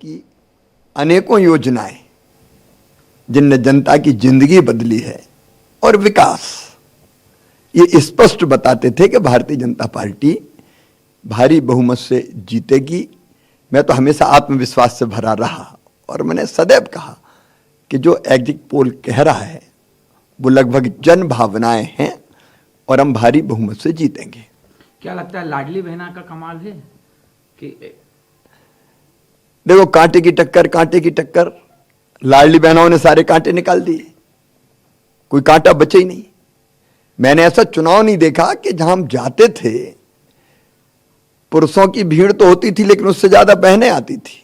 की अनेकों योजनाएं जिनने जनता की जिंदगी बदली है और विकास, ये स्पष्ट बताते थे कि भारतीय जनता पार्टी भारी बहुमत से जीतेगी। मैं तो हमेशा आत्मविश्वास से भरा रहा और मैंने सदैव कहा कि जो एग्जिट पोल कह रहा है वो लगभग जन भावनाएं हैं और हम भारी बहुमत से जीतेंगे। क्या लगता है लाडली बहना का कमाल है कि देखो, कांटे की टक्कर, लाडली बहनों ने सारे कांटे निकाल दिए, कोई कांटा बचे ही नहीं। मैंने ऐसा चुनाव नहीं देखा कि जहां हम जाते थे पुरुषों की भीड़ तो होती थी लेकिन उससे ज्यादा बहनें आती थी,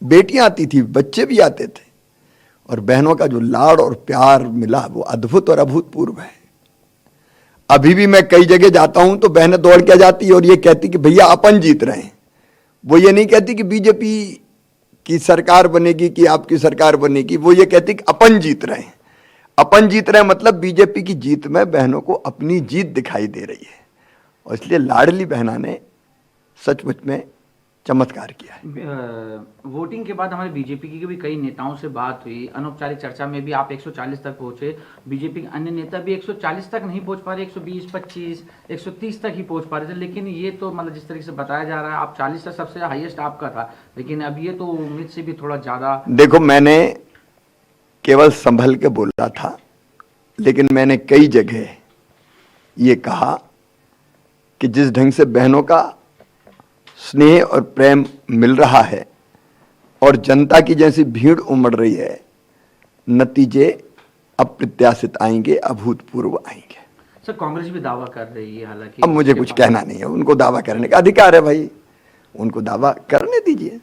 बेटियां आती थी, बच्चे भी आते थे और बहनों का जो लाड़ और प्यार मिला वो अद्भुत और अभूतपूर्व है। अभी भी मैं कई जगह जाता हूं तो बहनें दौड़ के जाती है और ये कहती कि भैया अपन जीत रहे हैं। वो ये नहीं कहती कि बीजेपी की सरकार बनेगी कि आपकी सरकार बनेगी, वो ये कहती कि अपन जीत रहे हैं। अपन जीत रहे हैं मतलब बीजेपी की जीत में बहनों को अपनी जीत दिखाई दे रही है और इसलिए लाडली बहना ने सचमुच में चमत्कार किया है। वोटिंग के बाद हमारे बीजेपी की भी कई नेताओं से बात हुई, अनौपचारिक चर्चा में भी आप 140 तक पहुंचे। बीजेपी के अन्य नेता भी 140 तक नहीं पहुंच पा रहे, 120, 25, 130 तक ही पहुंच पा रहे थे। लेकिन ये तो मतलब जिस तरीके से बताया जा रहा है आप 40 तक सबसे हाईएस्ट आपका था, लेकिन अब ये तो उम्मीद से भी थोड़ा ज्यादा। देखो, मैंने केवल संभल के बोला था, लेकिन मैंने कई जगह ये कहा कि जिस ढंग से बहनों का स्नेह और प्रेम मिल रहा है और जनता की जैसी भीड़ उमड़ रही है, नतीजे अप्रत्याशित आएंगे, अभूतपूर्व आएंगे। सर, कांग्रेस भी दावा कर रही है, हालांकि अब मुझे कुछ कहना नहीं है, उनको दावा करने का अधिकार है भाई, उनको दावा करने दीजिए।